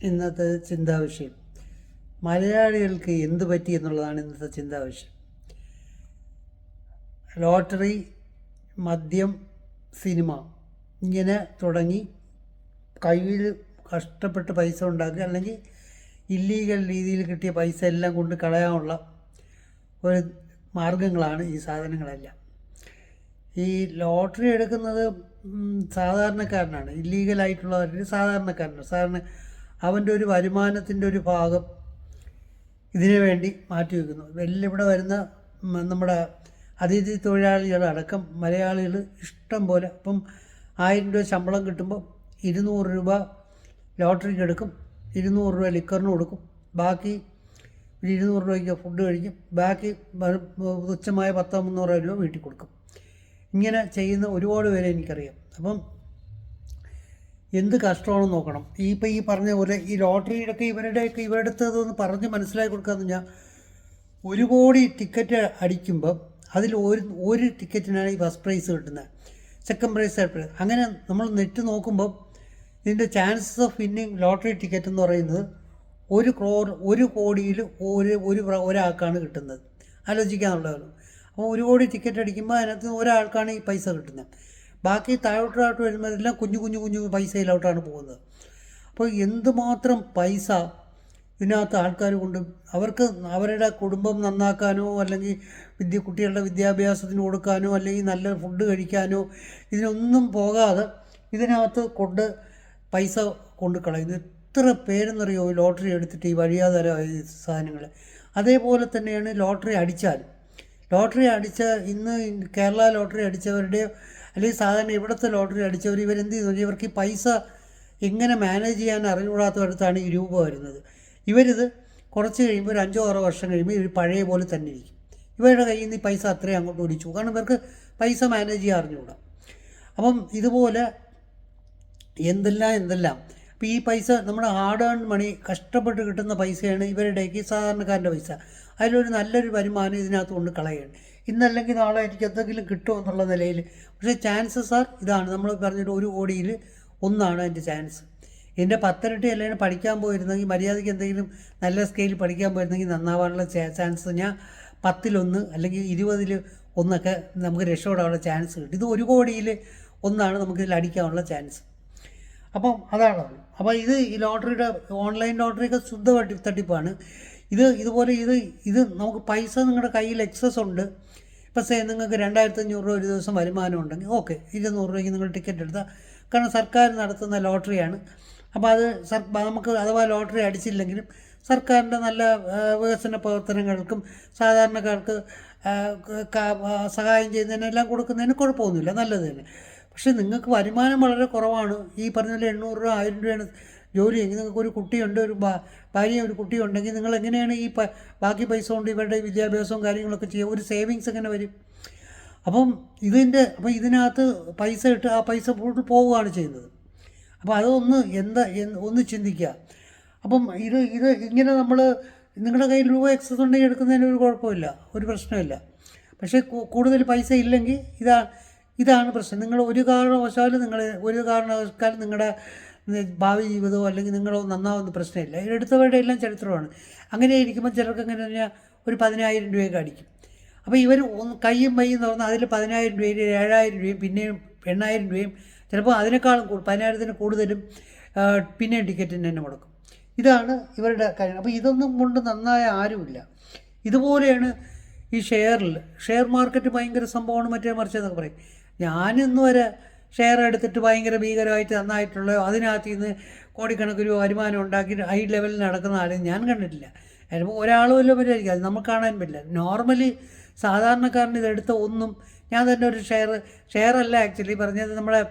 ഇന്നത്തെ ചിന്താവിഷയം. മലയാളികൾക്ക് എന്ത് പറ്റി എന്നുള്ളതാണ് ഇന്നത്തെ ചിന്താവിഷയം. ലോട്ടറി, മദ്യം, സിനിമ ഇങ്ങനെ തുടങ്ങി കയ്യിൽ കഷ്ടപ്പെട്ട് പൈസ ഉണ്ടാക്കുക, അല്ലെങ്കിൽ ഇല്ലീഗൽ രീതിയിൽ കിട്ടിയ പൈസ എല്ലാം കൊണ്ട് കളയാനുള്ള ഒരു മാർഗങ്ങളാണ് ഈ സാധനങ്ങളെല്ലാം. ഈ ലോട്ടറി എടുക്കുന്നത് സാധാരണക്കാരനാണ്, ഇല്ലീഗലായിട്ടുള്ളവരുടെ സാധാരണക്കാരനാണ്. അവൻ്റെ ഒരു വരുമാനത്തിൻ്റെ ഒരു ഭാഗം ഇതിനു വേണ്ടി മാറ്റി വയ്ക്കുന്നു. ഇവിടെ വരുന്ന നമ്മുടെ അതിഥി തൊഴിലാളികളടക്കം മലയാളികൾ ഇഷ്ടം പോലെ ഇപ്പം 1000 രൂപ ശമ്പളം കിട്ടുമ്പോൾ 200 രൂപ ലോട്ടറിക്ക് എടുക്കും, 200 രൂപ ലിക്കറിന് കൊടുക്കും, ബാക്കി 200 രൂപയ്ക്ക് ഫുഡ് കഴിക്കും, ബാക്കി തുച്ഛമായ 100-300 രൂപ വീട്ടിൽ കൊടുക്കും. ഇങ്ങനെ ചെയ്യുന്ന ഒരുപാട് പേരെ എനിക്കറിയാം. അപ്പം എന്ത് കഷ്ടമാണെന്ന് നോക്കണം. ഈ പറഞ്ഞ പോലെ ഈ ലോട്ടറിയിലൊക്കെ ഇവരുടെ അടുത്തതൊന്ന് പറഞ്ഞ് മനസ്സിലാക്കി കൊടുക്കാമെന്ന് ഞാൻ, 1 കോടി ടിക്കറ്റ് അടിക്കുമ്പോൾ അതിൽ ഒരു ടിക്കറ്റിനാണ് ഈ ഫസ്റ്റ് പ്രൈസ് കിട്ടുന്നത്, സെക്കൻഡ് പ്രൈസ്, തേർഡ് പ്രൈസ്. അങ്ങനെ നമ്മൾ നെറ്റ് നോക്കുമ്പോൾ ഇതിൻ്റെ chances of winning lottery ticket എന്ന് പറയുന്നത് 1 കോടിയിൽ ഒരാൾക്കാണ് കിട്ടുന്നത്. ആലോചിക്കാനുള്ളതാണ്. അപ്പോൾ 1 കോടി ടിക്കറ്റ് അടിക്കുമ്പോൾ അതിനകത്ത് ഒരാൾക്കാണ് ഈ പൈസ കിട്ടുന്നത്. ബാക്കി താഴോട്ട് വരുമ്പോൾ എല്ലാം കുഞ്ഞു പൈസയിലോട്ടാണ് പോകുന്നത്. അപ്പോൾ എന്തുമാത്രം പൈസ ഇതിനകത്ത് ആൾക്കാർ കൊണ്ട് അവർക്ക് അവരുടെ കുടുംബം നന്നാക്കാനോ, അല്ലെങ്കിൽ കുട്ടികളുടെ വിദ്യാഭ്യാസത്തിന് കൊടുക്കാനോ, അല്ലെങ്കിൽ നല്ല ഫുഡ് കഴിക്കാനോ ഇതിനൊന്നും പോകാതെ ഇതിനകത്ത് പൈസ കൊണ്ട് കളയുന്നു. എത്ര പേരെന്നറിയോ ലോട്ടറി എടുത്തിട്ട് ഈ വഴിയാതരമായ സാധനങ്ങൾ. അതേപോലെ തന്നെയാണ് ലോട്ടറി അടിച്ച ഇന്ന് കേരള ലോട്ടറി അടിച്ചവരുടെ, അല്ലെങ്കിൽ സാധാരണ ഇവിടുത്തെ ലോട്ടറി അടിച്ചവർ ഇവരെന്ത് ചെയ്യുന്നു, ഇവർക്ക് ഈ പൈസ എങ്ങനെ മാനേജ് ചെയ്യാൻ അറിഞ്ഞുകൂടാത്തടുത്താണ് ഈ രൂപ വരുന്നത്. ഇവരിത് കുറച്ച് കഴിയുമ്പോൾ 5-6 വർഷം കഴിയുമ്പോൾ ഇവർ പഴയ പോലെ തന്നെ ഇരിക്കും. ഇവരുടെ കയ്യിൽ നിന്ന് ഈ പൈസ അത്രയും അങ്ങോട്ട് ഒടിച്ചു, കാരണം ഇവർക്ക് പൈസ മാനേജ് ചെയ്യാൻ അറിഞ്ഞുകൂടാ. അപ്പം ഇതുപോലെ എന്തെല്ലാം അപ്പോൾ ഈ പൈസ നമ്മുടെ ഹാർഡ് ഏൺ മണി, കഷ്ടപ്പെട്ട് കിട്ടുന്ന പൈസയാണ് ഇവരുടെയൊക്കെ സാധാരണക്കാരൻ്റെ പൈസ. അതിലൊരു നല്ലൊരു വരുമാനം ഇതിനകത്ത് കൊണ്ട് കളയുകയാണ്. ഇന്നല്ലെങ്കിൽ നാളെ എനിക്ക് എന്തെങ്കിലും കിട്ടുമെന്നുള്ള നിലയിൽ. പക്ഷേ ചാൻസസ് ഇതാണ് നമ്മൾ പറഞ്ഞിട്ട് 1 കോടിയിൽ 1 എൻ്റെ ചാൻസ്. എൻ്റെ 10 അല്ലെങ്കിൽ പഠിക്കാൻ പോയിരുന്നെങ്കിൽ, മര്യാദയ്ക്ക് എന്തെങ്കിലും നല്ല സ്കെയിലിൽ പഠിക്കാൻ പോയിരുന്നെങ്കിൽ നന്നാവാനുള്ള ചാൻസ് ഞാൻ 10-1 അല്ലെങ്കിൽ 20-1 നമുക്ക് രക്ഷപ്പെടാനുള്ള ചാൻസ് കിട്ടും. ഇത് 1 കോടിയിൽ 1 നമുക്കിതിൽ അടിക്കാനുള്ള ചാൻസ്. അപ്പം അതാണ്. അപ്പോൾ ഈ ലോട്ടറിയുടെ ഓൺലൈൻ ലോട്ടറിയൊക്കെ ശുദ്ധ തട്ടിപ്പാണ്. ഇതുപോലെ നമുക്ക് പൈസ നിങ്ങളുടെ കയ്യിൽ എക്സസ് ഉണ്ട്. ഇപ്പോൾ നിങ്ങൾക്ക് 2500 രൂപ ഒരു ദിവസം വരുമാനം ഉണ്ടെങ്കിൽ ഓക്കെ, 200 രൂപയ്ക്ക് നിങ്ങൾ ടിക്കറ്റ് എടുത്താൽ, കാരണം സർക്കാർ നടത്തുന്ന ലോട്ടറിയാണ്. അപ്പോൾ അത് നമുക്ക് അഥവാ ലോട്ടറി അടിച്ചില്ലെങ്കിലും സർക്കാരിൻ്റെ നല്ല വികസന പ്രവർത്തനങ്ങൾക്കും സാധാരണക്കാർക്ക് സഹായം ചെയ്യുന്നതിനെല്ലാം കൊടുക്കുന്നതിന് കുഴപ്പമൊന്നുമില്ല, നല്ലത് തന്നെ. പക്ഷേ നിങ്ങൾക്ക് വരുമാനം വളരെ കുറവാണ്. ഈ പറഞ്ഞ പോലെ 800 രൂപ 1000 രൂപയാണ് ജോലിയെങ്കിൽ, നിങ്ങൾക്കൊരു കുട്ടിയുണ്ട്, ഒരു ഭാര്യ, ഒരു കുട്ടിയുണ്ടെങ്കിൽ നിങ്ങൾ എങ്ങനെയാണ് ഈ ബാക്കി പൈസ കൊണ്ട് ഇവരുടെ വിദ്യാഭ്യാസവും കാര്യങ്ങളൊക്കെ ചെയ്യുക? ഒരു സേവിങ്സ് എങ്ങനെ വരും? അപ്പം ഇതിനകത്ത് പൈസ ഇട്ട് ആ പൈസ പോവുകയാണ് ചെയ്യുന്നത്. അപ്പോൾ അതൊന്ന് ഒന്ന് ചിന്തിക്കുക. അപ്പം ഇങ്ങനെ നിങ്ങളുടെ കയ്യിൽ രൂപ എക്സസ് ഉണ്ടെങ്കിൽ എടുക്കുന്നതിന് ഒരു കുഴപ്പമില്ല, ഒരു പ്രശ്നമില്ല. പക്ഷേ കൂടുതൽ പൈസ ഇല്ലെങ്കിൽ ഇതാണ് പ്രശ്നം. നിങ്ങൾ ഒരു കാരണവശാലും നിങ്ങളുടെ ഭാവി ജീവിതമോ അല്ലെങ്കിൽ നിങ്ങളോ നന്നാവുന്ന പ്രശ്നമില്ല. എടുത്തവരുടെ എല്ലാം ചരിത്രമാണ്. അങ്ങനെ ഇരിക്കുമ്പോൾ ചിലർക്ക് എങ്ങനെ പറഞ്ഞാൽ ഒരു 10000 രൂപയൊക്കെ അടിക്കും. അപ്പോൾ ഇവർ കയ്യും തുറന്ന് അതിൽ 10000 രൂപയും 7000 രൂപയും പിന്നെയും 8000 രൂപയും ചിലപ്പോൾ അതിനേക്കാളും 10000-ന് കൂടുതലും പിന്നെയും ടിക്കറ്റിന് തന്നെ മുടക്കും. ഇതാണ് ഇവരുടെ കാര്യം. അപ്പോൾ ഇതൊന്നും കൊണ്ട് നന്നായ ആരുമില്ല. ഇതുപോലെയാണ് ഈ ഷെയർ മാർക്കറ്റ് ഭയങ്കര സംഭവമാണ്, മറിച്ചതെന്നൊക്കെ പറയും. ഞാനിന്ന് വരെ ഷെയർ എടുത്തിട്ട് ഭയങ്കര ഭീകരമായിട്ട് നന്നായിട്ടുള്ള അതിനകത്ത് നിന്ന് കോടിക്കണക്കിന് രൂപ വരുമാനം ഉണ്ടാക്കി ഹൈ ലെവലിൽ നടക്കുന്ന ആരും ഞാൻ കണ്ടിട്ടില്ല. ചിലപ്പോൾ ഒരാളും വല്ലതും പറ്റുമായിരിക്കും, അത് നമുക്ക് കാണാൻ പറ്റില്ല. നോർമലി സാധാരണക്കാരന് ഇതെടുത്ത ഞാൻ തന്നെ ഒരു ഷെയർ അല്ല ആക്ച്വലി പറഞ്ഞത്, നമ്മളെ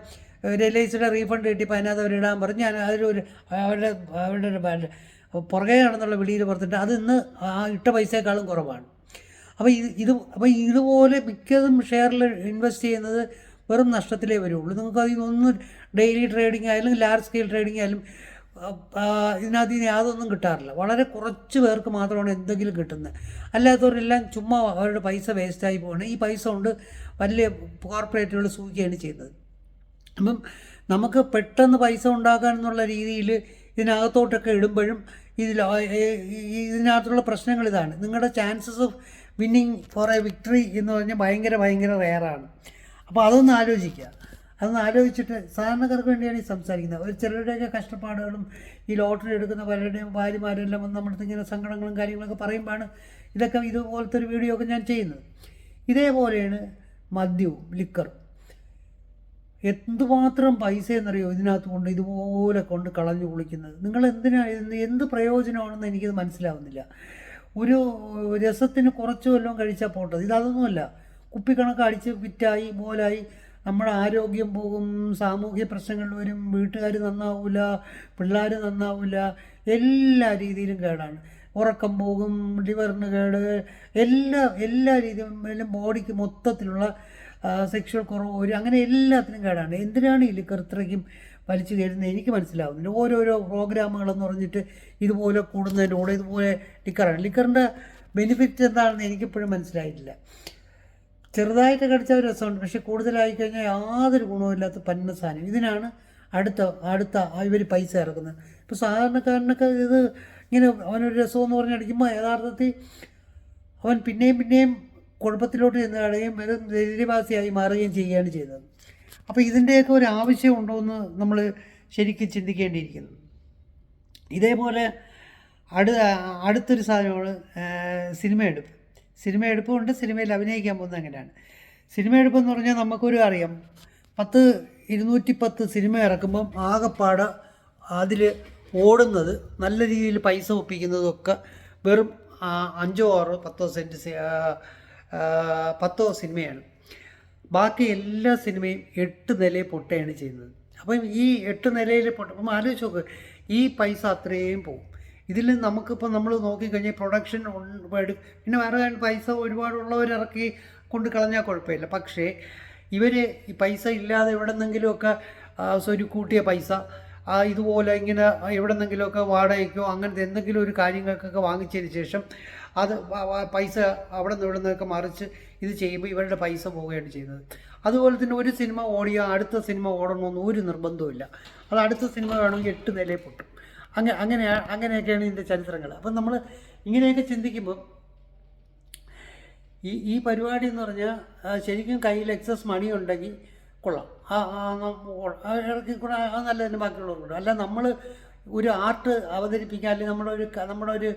റിലൈസിയുടെ റീഫണ്ട് കിട്ടിയപ്പോൾ അതിനകത്ത് അവരിടാൻ പറഞ്ഞ് ഞാൻ അവരുടെ പുറകെ നടന്നുള്ള വിളിയിൽ പുറത്തിട്ട് അത് ഇന്ന് ആ ഇട്ട പൈസയേക്കാളും കുറവാണ്. അപ്പോൾ ഇതുപോലെ മിക്കതും ഷെയറിൽ ഇൻവെസ്റ്റ് ചെയ്യുന്നത് വെറും നഷ്ടത്തിലേ വരുള്ളൂ. നിങ്ങൾക്ക് അതിൽ നിന്ന് ഡെയിലി ട്രേഡിംഗ് ആയാലും ലാർജ് സ്കെയിൽ ട്രേഡിംഗ് ആയാലും ഇതിനകത്ത് യാതൊന്നും കിട്ടാറില്ല. വളരെ കുറച്ച് പേർക്ക് മാത്രമാണ് എന്തെങ്കിലും കിട്ടുന്നത്. അല്ലാത്തവരെല്ലാം ചുമ്മാ അവരുടെ പൈസ വേസ്റ്റായി പോകണം. ഈ പൈസ കൊണ്ട് വലിയ കോർപ്പറേറ്റുകൾ സൂചിക്കുകയാണ് ചെയ്യുന്നത്. അപ്പം നമുക്ക് പെട്ടെന്ന് പൈസ ഉണ്ടാക്കാൻ എന്നുള്ള രീതിയിൽ ഇതിനകത്തോട്ടൊക്കെ ഇടുമ്പോഴും ഇതിനകത്തുള്ള പ്രശ്നങ്ങൾ ഇതാണ്. നിങ്ങളുടെ chances of winning for a victory എന്ന് പറഞ്ഞാൽ ഭയങ്കര റെയറാണ്. അപ്പോൾ അതൊന്ന് ആലോചിച്ചിട്ട് സാധാരണക്കാർക്ക് വേണ്ടിയാണ് ഈ സംസാരിക്കുന്നത്. ഒരു ചിലരുടെയൊക്കെ കഷ്ടപ്പാടുകളും ഈ ലോട്ടറി എടുക്കുന്ന പലരുടെയും ഭാര്യമാരെല്ലാം വന്ന് നമ്മുടെ ഇങ്ങനെ സങ്കടങ്ങളും കാര്യങ്ങളൊക്കെ പറയുമ്പോഴാണ് ഇതുപോലത്തെ ഒരു വീഡിയോ ഒക്കെ ഞാൻ ചെയ്യുന്നത്. ഇതേപോലെയാണ് മദ്യവും ലിക്കറും. എന്തുമാത്രം പൈസ എന്നറിയോ ഇതിനകത്ത് ഇതുപോലെ കൊണ്ട് കളഞ്ഞു കുളിക്കുന്നത്. നിങ്ങൾ എന്ത് പ്രയോജനമാണെന്ന് എനിക്കത് മനസ്സിലാവുന്നില്ല. ഒരു രസത്തിന് കുറച്ച് വല്ലതും കഴിച്ചാൽ പോട്ടത്. ഇതൊന്നുമല്ല. കുപ്പിക്കണക്ക് അടിച്ച് വിറ്റായി മോലായി നമ്മുടെ ആരോഗ്യം പോകും, സാമൂഹ്യ പ്രശ്നങ്ങൾ വരും, വീട്ടുകാർ നന്നാവില്ല, പിള്ളേർ നന്നാവില്ല, എല്ലാ രീതിയിലും കേടാണ്. ഉറക്കം പോകും, ലിവറിന് കേട്, എല്ലാ രീതിയിലും ബോഡിക്ക് മൊത്തത്തിലുള്ള സെക്ഷൽ കുറവ് വരും. അങ്ങനെ എല്ലാത്തിനും കേടാണ്. എന്തിനാണ് ഈ ലിക്കർ ഇത്രയ്ക്കും വലിച്ചു കയറുന്നത് എനിക്ക് മനസ്സിലാവുന്നില്ല. ഓരോരോ പ്രോഗ്രാമുകളെന്ന് പറഞ്ഞിട്ട് ഇതുപോലെ കൂടുന്നതിൻ്റെ കൂടെ ഇതുപോലെ ലിക്കറിൻ്റെ ബെനിഫിറ്റ് എന്താണെന്ന് എനിക്കിപ്പോഴും മനസ്സിലായിട്ടില്ല. ചെറുതായിട്ട് കടിച്ച ഒരു രസമുണ്ട്, പക്ഷെ കൂടുതലായി കഴിഞ്ഞാൽ യാതൊരു ഗുണവുമില്ലാത്ത പന്ന സാധനം. ഇതിനാണ് അടുത്ത ഇവർ പൈസ ഇറക്കുന്നത്. ഇപ്പോൾ സാധാരണക്കാരനൊക്കെ ഇത് ഇങ്ങനെ അവനൊരു രസമെന്ന് പറഞ്ഞ് അടിക്കുമ്പോൾ യഥാർത്ഥത്തിൽ അവൻ പിന്നെയും കുഴപ്പത്തിലോട്ട് ചെന്ന് കളയുകയും വെറും ദരിദ്രവാസിയായി മാറുകയും ചെയ്യുകയാണ് ചെയ്തത്. അപ്പോൾ ഇതിൻ്റെയൊക്കെ ഒരു ആവശ്യമുണ്ടോ എന്ന് നമ്മൾ ശരിക്കും ചിന്തിക്കേണ്ടിയിരിക്കുന്നു. ഇതേപോലെ അടുത്തൊരു സാധനമാണ് സിനിമയെടുപ്പുണ്ട്. സിനിമയിൽ അഭിനയിക്കാൻ പോകുന്നത് അങ്ങനെയാണ്. സിനിമയെടുപ്പെന്ന് പറഞ്ഞാൽ നമുക്കൊരു അറിയാം, 210 സിനിമ ഇറക്കുമ്പം ആകെപ്പാട് അതിൽ ഓടുന്നത് നല്ല രീതിയിൽ പൈസ ഒപ്പിക്കുന്നതൊക്കെ വെറും 5 or 10 സിനിമയാണ്. ബാക്കി എല്ലാ സിനിമയും 8 നിലയിൽ പൊട്ടുകയാണ് ചെയ്യുന്നത്. അപ്പം ഈ 8 നിലയിൽ അപ്പം ആലോചിച്ച് നോക്ക്, ഈ പൈസ അത്രയും പോകും. ഇതിൽ നമുക്കിപ്പോൾ നമ്മൾ നോക്കിക്കഴിഞ്ഞാൽ പ്രൊഡക്ഷൻ പിന്നെ വേറെ പൈസ ഒരുപാടുള്ളവർ ഇറക്കി കൊണ്ട് കളഞ്ഞാൽ കുഴപ്പമില്ല. പക്ഷേ ഇവർ ഈ പൈസ ഇല്ലാതെ എവിടെ നിന്നെങ്കിലുമൊക്കെ സ്വരുക്കൂട്ടിയ പൈസ ഇതുപോലെ ഇങ്ങനെ എവിടെ നിന്നെങ്കിലുമൊക്കെ വാടകയ്ക്കോ അങ്ങനത്തെ എന്തെങ്കിലും ഒരു കാര്യങ്ങൾക്കൊക്കെ വാങ്ങിച്ചതിന് ശേഷം അത് പൈസ അവിടെ നിന്നൊക്കെ മറിച്ച് ഇത് ചെയ്യുമ്പോൾ ഇവരുടെ പൈസ പോവുകയാണ് ചെയ്യുന്നത്. അതുപോലെ തന്നെ ഒരു സിനിമ ഓടിയാൽ അടുത്ത സിനിമ ഓടണമെന്ന് ഒരു നിർബന്ധവുമില്ല. അത് അടുത്ത സിനിമ വേണമെങ്കിൽ 8 നിലയിൽ പൊട്ടും. അങ്ങനെയൊക്കെയാണ് ഇതിൻ്റെ ചരിത്രങ്ങൾ. അപ്പം നമ്മൾ ഇങ്ങനെയൊക്കെ ചിന്തിക്കുമ്പോൾ ഈ പരിപാടി എന്ന് പറഞ്ഞാൽ ശരിക്കും കയ്യിൽ എക്സസ് മണി ഉണ്ടെങ്കിൽ കൊള്ളാം, ഇറക്കി കൂടെ അത് നല്ല തന്നെ ബാക്കിയുള്ളവരുണ്ട്. അല്ല നമ്മൾ ഒരു ആർട്ട് അവതരിപ്പിക്കാൻ, അല്ലെങ്കിൽ നമ്മുടെ ഒരു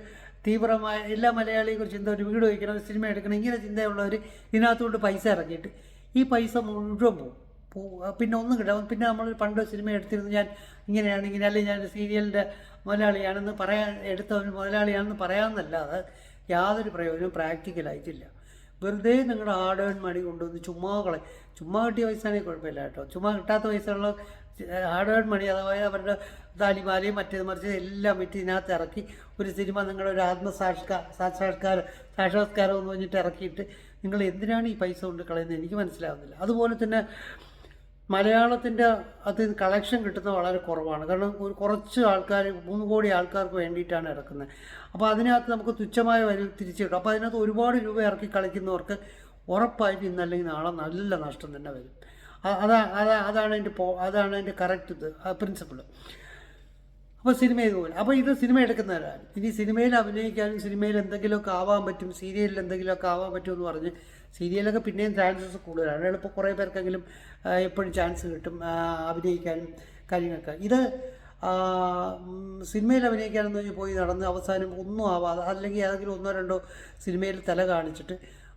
തീവ്രമായ എല്ലാ മലയാളിയെക്കുറിച്ച് എന്താ ഒരു വീഡിയോ വയ്ക്കണം, സിനിമ എടുക്കണം, ഇങ്ങനെ ചിന്തയുള്ളവർ ഇതിനകത്തുകൊണ്ട് പൈസ ഇറക്കിയിട്ട് ഈ പൈസ മുഴുവൻ പോകും. പിന്നെ ഒന്നും കിട്ടാം. പിന്നെ നമ്മൾ പണ്ട് സിനിമ എടുത്തിരുന്നു, ഞാൻ ഇങ്ങനെയാണ് അല്ലെങ്കിൽ ഞാൻ സീരിയലിൻ്റെ മുതലാളിയാണെന്ന് എടുത്ത ഒരു മുതലാളിയാണെന്ന് പറയാമെന്നല്ലാതെ യാതൊരു പ്രയോജനവും പ്രാക്ടിക്കലായിട്ടില്ല. വെറുതെ നിങ്ങളുടെ ഹാർഡ് ഏൺ മണി കൊണ്ടുവന്ന് ചുമ്മാ കിട്ടിയ പൈസയാണെങ്കിൽ കുഴപ്പമില്ല കേട്ടോ. ചുമ്മാ കിട്ടാത്ത പൈസയുള്ള ഹാർഡ് ഏൺ മണി, അഥവാ അവരുടെ താലിമാലയും മറ്റേത് മറിച്ച് എല്ലാം വിറ്റ് ഇതിനകത്ത് ഇറക്കി ഒരു സിനിമ നിങ്ങളുടെ ഒരു സാക്ഷാത്കാരം എന്ന് പറഞ്ഞിട്ട് ഇറക്കിയിട്ട് നിങ്ങൾ എന്തിനാണ് ഈ പൈസ കൊണ്ട് കളയുന്നത് എനിക്ക് മനസ്സിലാവുന്നില്ല. അതുപോലെ തന്നെ മലയാളത്തിൻ്റെ കളക്ഷൻ കിട്ടുന്നത് വളരെ കുറവാണ്. കാരണം കുറച്ച് ആൾക്കാർ 3 കോടി ആൾക്കാർക്ക് വേണ്ടിയിട്ടാണ് ഇറക്കുന്നത്. അപ്പോൾ അതിനകത്ത് നമുക്ക് തുച്ഛമായ വരി തിരിച്ചു കിട്ടും. അപ്പോൾ അതിനകത്ത് ഒരുപാട് രൂപ ഇറക്കി കളിക്കുന്നവർക്ക് ഉറപ്പായിട്ട് ഇന്നല്ലെങ്കിൽ നാളെ നല്ല നഷ്ടം തന്നെ വരും. അതാണ് അതിൻ്റെ കറക്റ്റ് പ്രിൻസിപ്പിൾ. അപ്പോൾ സിനിമ ഇതുപോലെ. അപ്പോൾ ഇത് സിനിമ എടുക്കുന്നവരാണ്. ഇനി സിനിമയിൽ അഭിനയിക്കാനും സിനിമയിൽ എന്തെങ്കിലുമൊക്കെ ആവാൻ പറ്റും, സീരിയലിൽ എന്തെങ്കിലുമൊക്കെ ആവാൻ പറ്റുമെന്ന് പറഞ്ഞ് സീരിയലൊക്കെ പിന്നെയും ചാൻസസ് കൂടുതലാണ്. എളുപ്പം കുറേ പേർക്കെങ്കിലും എപ്പോഴും ചാൻസ് കിട്ടും അഭിനയിക്കാനും കാര്യങ്ങളൊക്കെ. ഇത് സിനിമയിൽ അഭിനയിക്കാനെന്ന് പറഞ്ഞ് പോയി നടന്ന് അവസാനം ഒന്നും ആവാതെ, അല്ലെങ്കിൽ ഏതെങ്കിലും 1-2 സിനിമയിൽ തല കാണിച്ചിട്ട്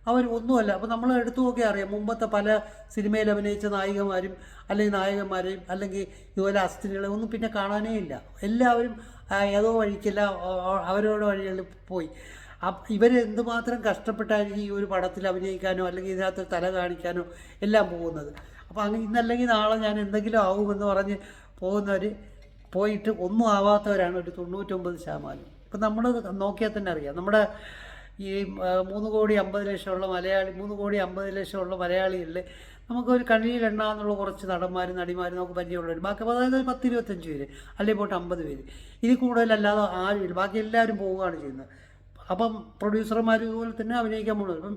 അവർ ഒന്നുമല്ല. അപ്പോൾ നമ്മൾ എടുത്തു നോക്കിയാൽ അറിയാം, മുമ്പത്തെ പല സിനിമയിൽ അഭിനയിച്ച നായികമാരും അല്ലെങ്കിൽ നായകന്മാരെയും അല്ലെങ്കിൽ ഇതുപോലെ അസ്ഥികളെ ഒന്നും പിന്നെ കാണാനേ ഇല്ല. എല്ലാവരും ഏതോ വഴിക്കല്ല അവരവരുടെ വഴികളിൽ പോയി. ഇവർ എന്തുമാത്രം കഷ്ടപ്പെട്ടായിരിക്കും ഈ ഒരു പടത്തിൽ അഭിനയിക്കാനോ അല്ലെങ്കിൽ ഇതിനകത്ത് തല കാണിക്കാനോ എല്ലാം പോകുന്നത്. അപ്പോൾ ഇന്നല്ലെങ്കിൽ നാളെ ഞാൻ എന്തെങ്കിലും ആവുമെന്ന് പറഞ്ഞ് പോകുന്നവർ പോയിട്ട് ഒന്നും ആവാത്തവരാണ് ഒരു 99%. ഇപ്പം നമ്മൾ നോക്കിയാൽ തന്നെ അറിയാം, നമ്മുടെ ഈ 3,50,00,000 മലയാളി 3,50,00,000 മലയാളികളിൽ നമുക്കൊരു കണ്ണിയിൽ എണ്ണാന്നുള്ള കുറച്ച് നടന്മാരും നടിമാരും നമുക്ക് പരിചയമുള്ളവർ, ബാക്കി അതായത് 10-25 പേര് അല്ലെങ്കിൽ പോയിട്ട് 50 പേര്, ഇതിൽ കൂടുതലല്ലാതെ ആരുമില്ല. ബാക്കി എല്ലാവരും പോവുകയാണ് ചെയ്യുന്നത്. അപ്പം പ്രൊഡ്യൂസർമാർ ഇതുപോലെ തന്നെ അഭിനയിക്കാൻ പോകുന്നത്.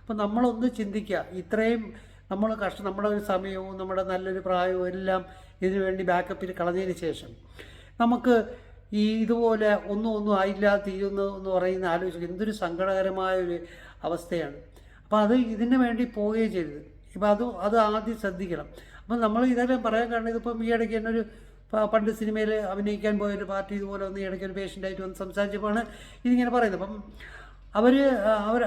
അപ്പം നമ്മളൊന്ന് ചിന്തിക്കുക, ഇത്രയും നമ്മൾ നമ്മുടെ ഒരു സമയവും നമ്മുടെ നല്ലൊരു പ്രായവും എല്ലാം ഇതിനു വേണ്ടി ബാക്കപ്പിൽ കളഞ്ഞതിന് ശേഷം നമുക്ക് ഇതുപോലെ ഒന്നും ആയില്ല തീരുന്നു എന്ന് പറയുന്ന ആലോചിക്കുക എന്തൊരു സങ്കടകരമായ ഒരു അവസ്ഥയാണ്. അപ്പോൾ ഇതിന് വേണ്ടി പോവുകയും ചെയ്തത്. ഇപ്പോൾ അത് ആദ്യം ശ്രദ്ധിക്കണം. അപ്പം നമ്മൾ ഇതെല്ലാം പറയാൻ കാരണം ഇതിപ്പം ഈ ഇടയ്ക്ക് തന്നെ ഒരു പണ്ട് സിനിമയിൽ അഭിനയിക്കാൻ പോയൊരു പാർട്ടി ഇതുപോലെ ഒന്ന് ഇടയ്ക്ക് ഒരു പേഷ്യൻ്റായിട്ട് വന്ന് സംസാരിച്ചപ്പോഴാണ് ഇതിങ്ങനെ പറയുന്നത്. അപ്പം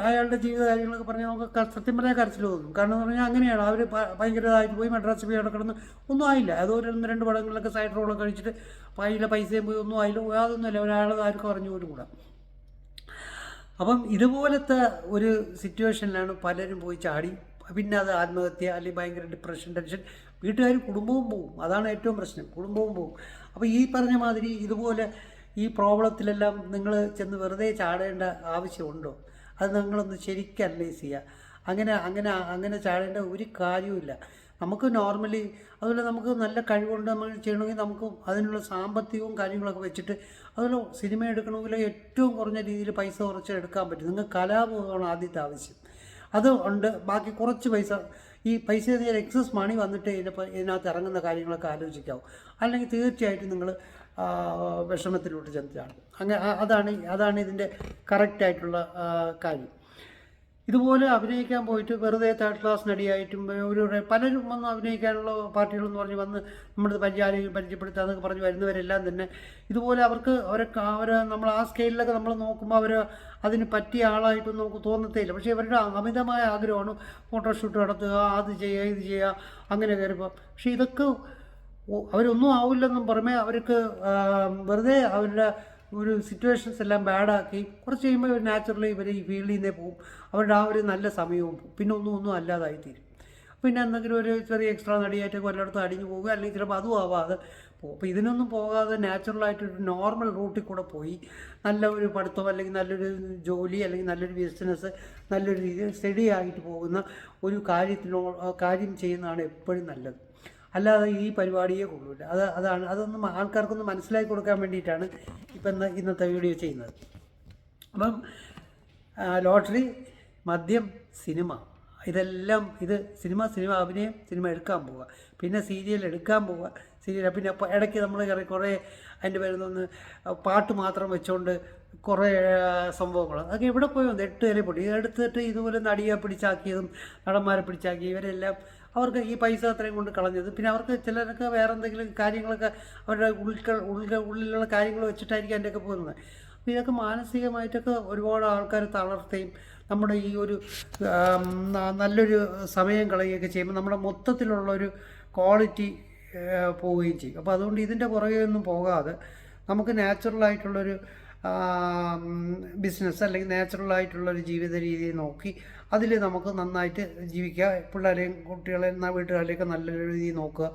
അയാളുടെ ജീവിത കാര്യങ്ങളൊക്കെ പറഞ്ഞാൽ നമുക്ക് സത്യം പറഞ്ഞാൽ കരച്ചിൽ തോന്നും. കാരണം എന്ന് പറഞ്ഞാൽ അങ്ങനെയാണ് അവർ ഭയങ്കരമായിട്ട് പോയി മദ്രാസിൽ പോയി അവിടെ കിടന്ന് ഒന്നും ആയില്ല. അത് ഒരു 1-2 പടങ്ങളിലൊക്കെ സൈഡ് റോളൊക്കെ കഴിച്ചിട്ട് അതിലെ പൈസയും പോയി ഒന്നും ആയില്ല. യാതൊന്നുമില്ല. ഒരാൾ ആർക്കും അറിഞ്ഞു പോലും കൂടാ. അപ്പം ഇതുപോലത്തെ ഒരു സിറ്റുവേഷനിലാണ് പലരും പോയി ചാടി. പിന്നെ അത് ആത്മഹത്യ അല്ലെങ്കിൽ ഭയങ്കര ഡിപ്രഷൻ, ടെൻഷൻ, വീട്ടുകാരും കുടുംബവും പോവും. അതാണ് ഏറ്റവും പ്രശ്നം, കുടുംബവും പോവും. അപ്പോൾ ഈ പറഞ്ഞ മാതിരി ഇതുപോലെ ഈ പ്രോബ്ലത്തിലെല്ലാം നിങ്ങൾ ചെന്ന് വെറുതെ ചാടേണ്ട ആവശ്യമുണ്ടോ? അത് നിങ്ങളൊന്ന് ശരിക്കും അനലൈസ് ചെയ്യുക. അങ്ങനെ ചാടേണ്ട ഒരു കാര്യവുമില്ല. നമുക്ക് നോർമലി അതുപോലെ നമുക്ക് നല്ല കഴിവുണ്ട് നമ്മൾ ചെയ്യണമെങ്കിൽ നമുക്ക് അതിനുള്ള സാമ്പത്തികവും കാര്യങ്ങളൊക്കെ വെച്ചിട്ട് അതുപോലെ സിനിമ എടുക്കണമെങ്കിൽ ഏറ്റവും കുറഞ്ഞ രീതിയിൽ പൈസ കുറച്ച് എടുക്കാൻ പറ്റും. നിങ്ങൾക്ക് കലാബോധമാണ് ആദ്യത്തെ ആവശ്യം. അത് ഉണ്ട്. ബാക്കി കുറച്ച് പൈസ ഈ പൈസ എക്സസ് മണി വന്നിട്ട് ഇതിനകത്ത് ഇറങ്ങുന്ന കാര്യങ്ങളൊക്കെ ആലോചിക്കാവും. അല്ലെങ്കിൽ തീർച്ചയായിട്ടും നിങ്ങൾ വിഷമത്തിലോട്ട് ചെന്നിട്ടാണ്. അതാണ് ഇതിൻ്റെ കറക്റ്റായിട്ടുള്ള കാര്യം. ഇതുപോലെ അഭിനയിക്കാൻ പോയിട്ട് വെറുതെ 3rd ക്ലാസ് നടിയായിട്ടും പലരും വന്ന് അഭിനയിക്കാനുള്ള പാർട്ടികളെന്ന് പറഞ്ഞ് വന്ന് നമ്മുടെ പരിചയപ്പെടുത്താന്നൊക്കെ പറഞ്ഞ് വരുന്നവരെല്ലാം തന്നെ ഇതുപോലെ അവരെ നമ്മൾ ആ സ്കെയിലൊക്കെ നമ്മൾ നോക്കുമ്പോൾ അതിന് പറ്റിയ ആളായിട്ടൊന്നും നമുക്ക് തോന്നത്തേയില്ല. പക്ഷേ ഇവരുടെ അമിതമായ ആഗ്രഹമാണ് ഫോട്ടോഷൂട്ട് നടത്തുക, അത് ചെയ്യുക, ഇത് ചെയ്യുക, അങ്ങനെ കയറിപ്പോൾ. പക്ഷേ ഇതൊക്കെ അവരൊന്നും ആവില്ലെന്നും പുറമേ അവർക്ക് വെറുതെ അവരുടെ ഒരു സിറ്റുവേഷൻസ് എല്ലാം ബാഡാക്കി കുറച്ച് കഴിയുമ്പോൾ ഇവർ നാച്ചുറലി ഇവർ ഈ ഫീൽഡിൽ നിന്നേ പോവും. അവരുടെ ആ ഒരു നല്ല സമയവും പോവും. പിന്നെ ഒന്നും അല്ലാതായിത്തീരും. പിന്നെ എന്തെങ്കിലും ഒരു ചെറിയ എക്സ്ട്രാ നടിയായിട്ടൊക്കെ വല്ലയിടത്തും അടിഞ്ഞു പോകുക, അല്ലെങ്കിൽ ചിലപ്പോൾ അതും ആവാതെ പോകും. അപ്പോൾ ഇതിനൊന്നും പോകാതെ നാച്ചുറലായിട്ടൊരു നോർമൽ റൂട്ടിൽ കൂടെ പോയി നല്ല ഒരു പഠിത്തം അല്ലെങ്കിൽ നല്ലൊരു ജോലി അല്ലെങ്കിൽ നല്ലൊരു ബിസിനസ് നല്ലൊരു രീതിയിൽ സ്റ്റഡി ആയിട്ട് പോകുന്ന ഒരു കാര്യം ചെയ്യുന്നതാണ് എപ്പോഴും നല്ലത്. അല്ലാതെ ഈ പരിപാടിയെ കൊള്ളൂല. അതൊന്നും ആൾക്കാർക്കൊന്ന് മനസ്സിലാക്കി കൊടുക്കാൻ വേണ്ടിയിട്ടാണ് ഇന്നത്തെ വീഡിയോ ചെയ്യുന്നത്. അപ്പം ലോട്ടറി, മദ്യം, സിനിമ, ഇതെല്ലാം സിനിമ അഭിനയം, സിനിമ എടുക്കാൻ പോവുക, പിന്നെ സീരിയൽ എടുക്കാൻ പോവുക, സീരിയൽ പിന്നെ ഇടയ്ക്ക് നമ്മൾ കുറേ അതിൻ്റെ പേരുന്നൊന്ന് പാട്ട് മാത്രം വെച്ചുകൊണ്ട് കുറേ സംഭവങ്ങൾ അതൊക്കെ എവിടെ പോയി വന്നു 8 വരെ പൊട്ടി എടുത്തിട്ട് ഇതുപോലെ നടിയെ പിടിച്ചാക്കിയതും നടന്മാരെ പിടിച്ചാക്കി ഇവരെല്ലാം അവർക്ക് ഈ പൈസ അത്രയും കൊണ്ട് കളഞ്ഞത്. പിന്നെ അവർക്ക് ചിലരൊക്കെ വേറെ എന്തെങ്കിലും കാര്യങ്ങളൊക്കെ അവരുടെ ഉള്ളിലുള്ള കാര്യങ്ങൾ വെച്ചിട്ടായിരിക്കും അതിൻ്റെയൊക്കെ പോകുന്നത്. അപ്പോൾ ഇതൊക്കെ മാനസികമായിട്ടൊക്കെ ഒരുപാട് ആൾക്കാർ തളർത്തുകയും നമ്മുടെ ഈ ഒരു നല്ലൊരു സമയം കളയുകയൊക്കെ ചെയ്യുമ്പോൾ നമ്മുടെ മൊത്തത്തിലുള്ളൊരു ക്വാളിറ്റി പോവുകയും ചെയ്യും. അപ്പോൾ അതുകൊണ്ട് ഇതിൻ്റെ പുറകെ ഒന്നും പോകാതെ നമുക്ക് നാച്ചുറലായിട്ടുള്ളൊരു ബിസിനസ് അല്ലെങ്കിൽ നാച്ചുറലായിട്ടുള്ളൊരു ജീവിത രീതി നോക്കി അതിൽ നമുക്ക് നന്നായിട്ട് ജീവിക്കുക, പിള്ളേരെയും കുട്ടികളെയും വീട്ടുകാരിലേക്ക് നല്ലൊരു രീതിയിൽ നോക്കുക.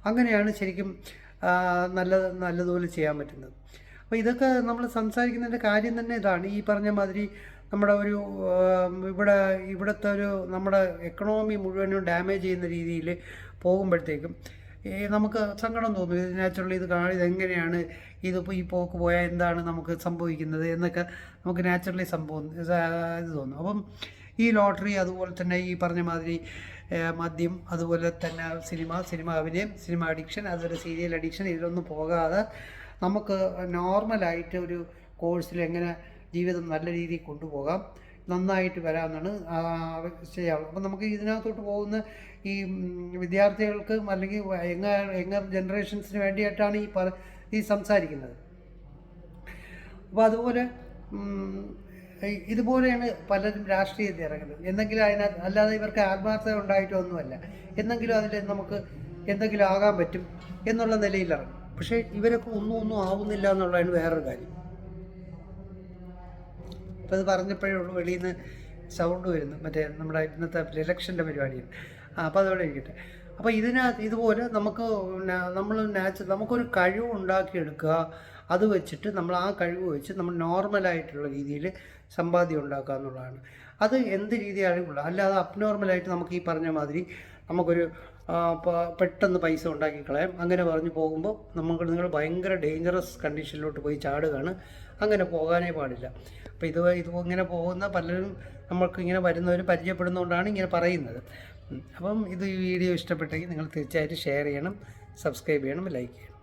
അങ്ങനെയാണ് ശരിക്കും നല്ലതുപോലെ ചെയ്യാൻ പറ്റുന്നത്. അപ്പോൾ ഇതൊക്കെ നമ്മൾ സംസാരിക്കുന്നതിൻ്റെ കാര്യം തന്നെ ഇതാണ്. ഈ പറഞ്ഞ മാതിരി നമ്മുടെ ഒരു ഇവിടുത്തെ ഒരു നമ്മുടെ എക്കണോമി മുഴുവനും ഡാമേജ് ചെയ്യുന്ന രീതിയിൽ പോകുമ്പോഴത്തേക്കും നമുക്ക് സങ്കടം തോന്നും. ഇത് നാച്ചുറലി ഇതെങ്ങനെയാണ് ഇതിപ്പോൾ ഈ പോക്ക് പോയാൽ എന്താണ് നമുക്ക് സംഭവിക്കുന്നത് എന്നൊക്കെ നമുക്ക് നാച്ചുറലി ഇത് തോന്നും. അപ്പം ഈ ലോട്ടറി അതുപോലെ തന്നെ ഈ പറഞ്ഞ മാതിരി മദ്യം, അതുപോലെ തന്നെ സിനിമ അഭിനയം, സിനിമ അഡിക്ഷൻ, അതുപോലെ സീരിയൽ അഡിക്ഷൻ, ഇതിലൊന്നും പോകാതെ നമുക്ക് നോർമലായിട്ട് ഒരു കോഴ്സിൽ എങ്ങനെ ജീവിതം നല്ല രീതിയിൽ കൊണ്ടുപോകാം, നന്നായിട്ട് വരാമെന്നാണ് ചെയ്യാവുള്ളത്. അപ്പം നമുക്ക് ഇതിനകത്തോട്ട് പോകുന്ന ഈ വിദ്യാർത്ഥികൾക്ക് അല്ലെങ്കിൽ യങ്ങർ ജനറേഷൻസിന് വേണ്ടിയിട്ടാണ് ഈ സംസാരിക്കുന്നത്. അപ്പോൾ അതുപോലെ ഇതുപോലെയാണ് പലരും രാഷ്ട്രീയത്തിൽ ഇറങ്ങുന്നത്. എന്തെങ്കിലും അല്ലാതെ ഇവർക്ക് ആത്മാർത്ഥത ഉണ്ടായിട്ടൊന്നുമല്ല, എന്നെങ്കിലും അതിൽ നമുക്ക് എന്തെങ്കിലും ആകാൻ പറ്റും എന്നുള്ള നിലയിലിറങ്ങും. പക്ഷേ ഇവരൊക്കെ ഒന്നും ആവുന്നില്ല എന്നുള്ളതാണ് വേറൊരു കാര്യം. അപ്പോൾ അത് പറഞ്ഞപ്പോഴേ ഉള്ളൂ വെളിയിൽ നിന്ന് സൗണ്ട് വരുന്നു, മറ്റേ നമ്മുടെ ഇന്നത്തെ ഇലക്ഷൻ്റെ പരിപാടിയാണ്. അപ്പോൾ അതോടെ ഇരിക്കട്ടെ. അപ്പോൾ ഇതുപോലെ നമുക്ക് നമുക്കൊരു കഴിവ് ഉണ്ടാക്കിയെടുക്കുക, അത് വെച്ചിട്ട് നമ്മൾ ആ കഴിവ് വെച്ച് നമ്മൾ നോർമലായിട്ടുള്ള രീതിയിൽ സമ്പാദ്യം ഉണ്ടാക്കുക എന്നുള്ളതാണ്. അത് എന്ത് രീതിയാണെങ്കിലും അല്ലാതെ അബ്നോർമലായിട്ട് നമുക്ക് ഈ പറഞ്ഞ മാതിരി നമുക്കൊരു പെട്ടെന്ന് പൈസ ഉണ്ടാക്കി കളയാം അങ്ങനെ പറഞ്ഞു പോകുമ്പോൾ നിങ്ങൾ ഭയങ്കര ഡേഞ്ചറസ് കണ്ടീഷനിലോട്ട് പോയി ചാടുകയാണ്. അങ്ങനെ പോകാനേ പാടില്ല. അപ്പോൾ ഇങ്ങനെ പോകുന്ന പലരും നമ്മൾക്ക് ഇങ്ങനെ വരുന്നവർ പരിചയപ്പെടുന്നതുകൊണ്ടാണ് ഇങ്ങനെ പറയുന്നത്. അപ്പം ഈ വീഡിയോ ഇഷ്ടപ്പെട്ടെങ്കിൽ നിങ്ങൾ തീർച്ചയായിട്ടും ഷെയർ ചെയ്യണം, സബ്സ്ക്രൈബ് ചെയ്യണം, ലൈക്ക് ചെയ്യണം.